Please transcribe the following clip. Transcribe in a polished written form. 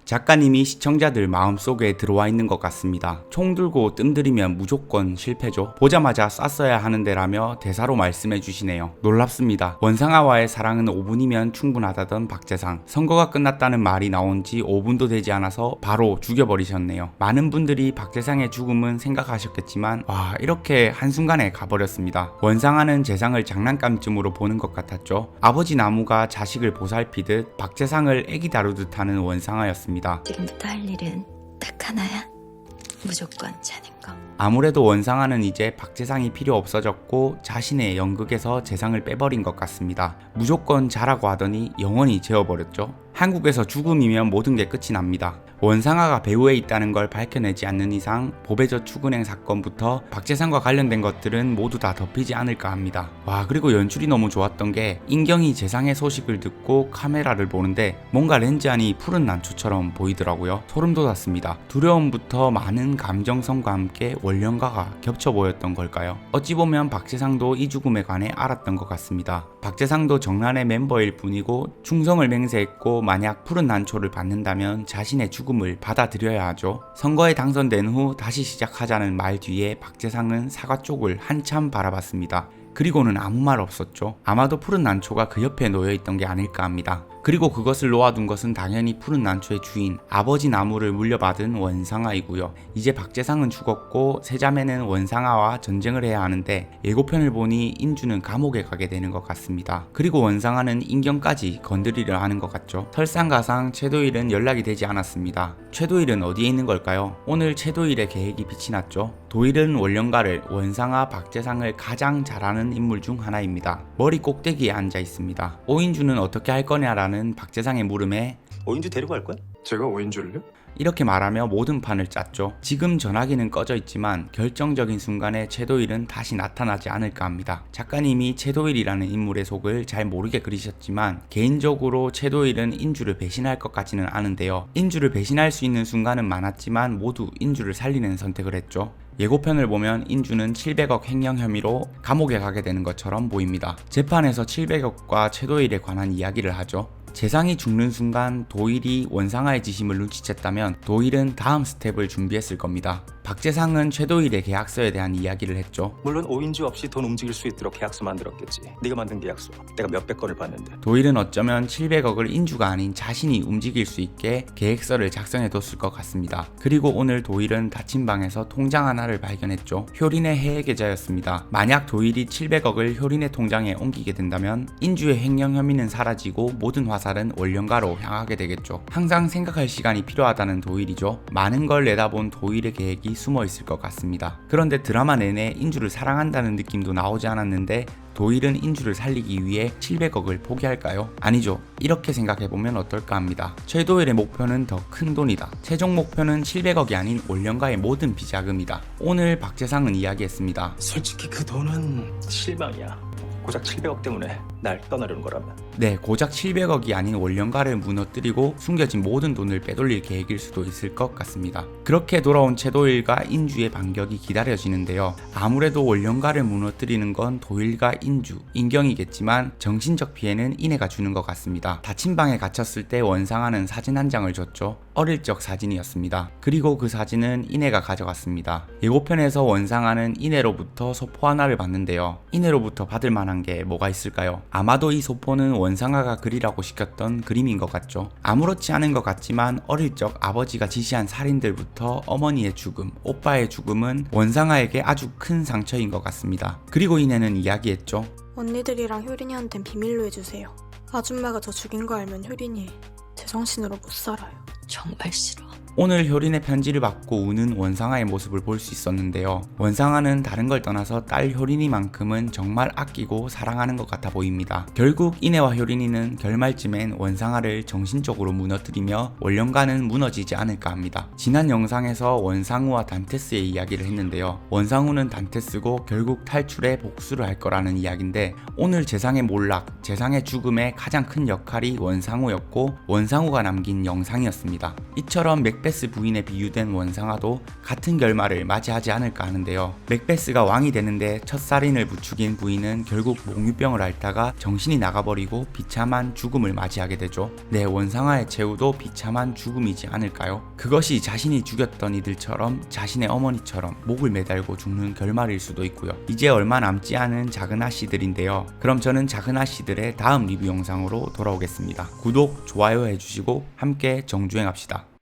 작가님이 시청자들 마음속에 들어와 있는 것 같습니다. 총 들고 뜸들이면 무조건 실패죠. 보자마자 쐈어야 하는데라며 대사로 말씀해 주시네요. 놀랍습니다. 원상아와의 사랑은 5분이면 충분하다던 박재상. 선거가 끝났다는 말이 나온 지 5분도 되지 않아서 바로 죽여버리셨네요. 많은 분들이 박재상의 죽음은 생각하셨겠지만 와, 이렇게 한순간에 가버렸습니다. 원상아는 재상을 장난감쯤으로 보는 것 같았죠. 아버지 나무가 자식을 보살피듯 박재상을 애기 다루듯 하는 원상아였습니다. 지금부터 할 일은 딱 하나야. 무조건 자는 거. 아무래도 원상아는 이제 박재상이 필요 없어졌고 자신의 연극에서 재상을 빼버린 것 같습니다. 무조건 자라고 하더니 영원히 재워버렸죠. 한국에서 죽음이면 모든 게 끝이 납니다. 원상아가 배후에 있다는 걸 밝혀내지 않는 이상 보배저축은행 사건부터 박재상과 관련된 것들은 모두 다 덮이지 않을까 합니다. 와, 그리고 연출이 너무 좋았던 게 인경이 재상의 소식을 듣고 카메라를 보는데 뭔가 렌즈 안이 푸른 난초처럼 보이더라고요. 소름 돋았습니다. 두려움부터 많은 감정성과 함께 원령가가 겹쳐 보였던 걸까요? 어찌 보면 박재상도 이 죽음에 관해 알았던 것 같습니다. 박재상도 정란의 멤버일 뿐이고 충성을 맹세했고 만약 푸른 난초를 받는다면 자신의 죽음을 받아들여야 하죠. 선거에 당선된 후 다시 시작하자는 말 뒤에 박재상은 사과 쪽을 한참 바라봤습니다. 그리고는 아무 말 없었죠. 아마도 푸른 난초가 그 옆에 놓여있던 게 아닐까 합니다. 그리고 그것을 놓아둔 것은 당연히 푸른 난초의 주인 아버지 나무를 물려받은 원상아이고요. 이제 박재상은 죽었고 세자매는 원상아와 전쟁을 해야 하는데 예고편을 보니 인주는 감옥에 가게 되는 것 같습니다. 그리고 원상아는 인경까지 건드리려 하는 것 같죠. 설상가상 최도일은 연락이 되지 않았습니다. 최도일은 어디에 있는 걸까요? 오늘 최도일의 계획이 빛이 났죠. 도일은 원령가를 원상아 박재상을 가장 잘 아는 인물 중 하나입니다. 머리 꼭대기에 앉아 있습니다. 오인주는 어떻게 할 거냐라는 박재상의 물음에 오인주 데려갈 거야? 제가 오인주를요? 이렇게 말하며 모든 판을 짰죠. 지금 전화기는 꺼져 있지만 결정적인 순간에 최도일은 다시 나타나지 않을까 합니다. 작가님이 최도일이라는 인물의 속을 잘 모르게 그리셨지만 개인적으로 최도일은 인주를 배신할 것 같지는 않은데요. 인주를 배신할 수 있는 순간은 많았지만 모두 인주를 살리는 선택을 했죠. 예고편을 보면 인주는 700억 횡령 혐의로 감옥에 가게 되는 것처럼 보입니다. 재판에서 700억과 최도일에 관한 이야기를 하죠. 재상이 죽는 순간 도일이 원상아의 지심을 눈치챘다면 도일은 다음 스텝을 준비했을 겁니다. 박재상은 최도일의 계약서에 대한 이야기를 했죠. 물론 오인주 없이 돈 움직일 수 있도록 계약서 만들었겠지. 네가 만든 계약서 내가 몇백 건을 봤는데. 도일은 어쩌면 700억을 인주가 아닌 자신이 움직일 수 있게 계획서를 작성해뒀을 것 같습니다. 그리고 오늘 도일은 닫힌 방에서 통장 하나를 발견했죠. 효린의 해외 계좌였습니다. 만약 도일이 700억을 효린의 통장에 옮기게 된다면 인주의 횡령 혐의는 사라지고 모든 화살은 원령가로 향하게 되겠죠. 항상 생각할 시간이 필요하다는 도일이죠. 많은 걸 내다본 도일의 계획이 숨어 있을 것 같습니다. 그런데 드라마 내내 인주를 사랑한다는 느낌도 나오지 않았는데 도일은 인주를 살리기 위해 700억을 포기할까요? 아니죠. 이렇게 생각해보면 어떨까 합니다. 최도일의 목표는 더 큰 돈이다. 최종 목표는 700억이 아닌 원령가의 모든 비자금이다. 오늘 박재상은 이야기했습니다. 솔직히 그 돈은 실망이야. 고작 700억 때문에 날 떠나려는 거라면. 네, 고작 700억이 아닌 원령가를 무너뜨리고 숨겨진 모든 돈을 빼돌릴 계획일 수도 있을 것 같습니다. 그렇게 돌아온 최도일과 인주의 반격이 기다려지는데요. 아무래도 원령가를 무너뜨리는 건 도일과 인주, 인경이겠지만 정신적 피해는 인해가 주는 것 같습니다. 닫힌 방에 갇혔을 때 원상아는 사진 한 장을 줬죠. 어릴 적 사진이었습니다. 그리고 그 사진은 인해가 가져갔습니다. 예고편에서 원상아는 인해로부터 소포 하나를 받는데요. 인해로부터 받을 만한 게 뭐가 있을까요? 아마도 이 소포는 원상아가 그리라고 시켰던 그림인 것 같죠. 아무렇지 않은 것 같지만 어릴 적 아버지가 지시한 살인들부터 어머니의 죽음, 오빠의 죽음은 원상아에게 아주 큰 상처인 것 같습니다. 그리고 인해는 이야기했죠. 언니들이랑 효린이한텐 비밀로 해주세요. 아줌마가 저 죽인 거 알면 효린이 제정신으로 못 살아요. 정말 싫어. 오늘 효린의 편지를 받고 우는 원상아의 모습을 볼 수 있었는데요. 원상아는 다른 걸 떠나서 딸 효린이만큼은 정말 아끼고 사랑하는 것 같아 보입니다. 결국 인해와 효린이는 결말쯤엔 원상아를 정신적으로 무너뜨리며 원령가는 무너지지 않을까 합니다. 지난 영상에서 원상우와 단테스의 이야기를 했는데요. 원상우는 단테스고 결국 탈출에 복수를 할 거라는 이야기인데 오늘 재상의 몰락, 재상의 죽음에 가장 큰 역할이 원상우였고 원상우가 남긴 영상이었습니다. 이처럼 맥 맥베스 부인에 비유된 원상아도 같은 결말을 맞이하지 않을까 하는데요. 맥베스가 왕이 되는데 첫 살인을 부추긴 부인은 결국 몽유병을 앓다가 정신이 나가버리고 비참한 죽음을 맞이하게 되죠. 네, 원상아의 최후도 비참한 죽음이지 않을까요? 그것이 자신이 죽였던 이들처럼 자신의 어머니처럼 목을 매달고 죽는 결말일 수도 있고요. 이제 얼마 남지 않은 작은 아씨들인데요. 그럼 저는 작은 아씨들의 다음 리뷰 영상으로 돌아오겠습니다. 구독, 좋아요 해주시고 함께 정주행합시다.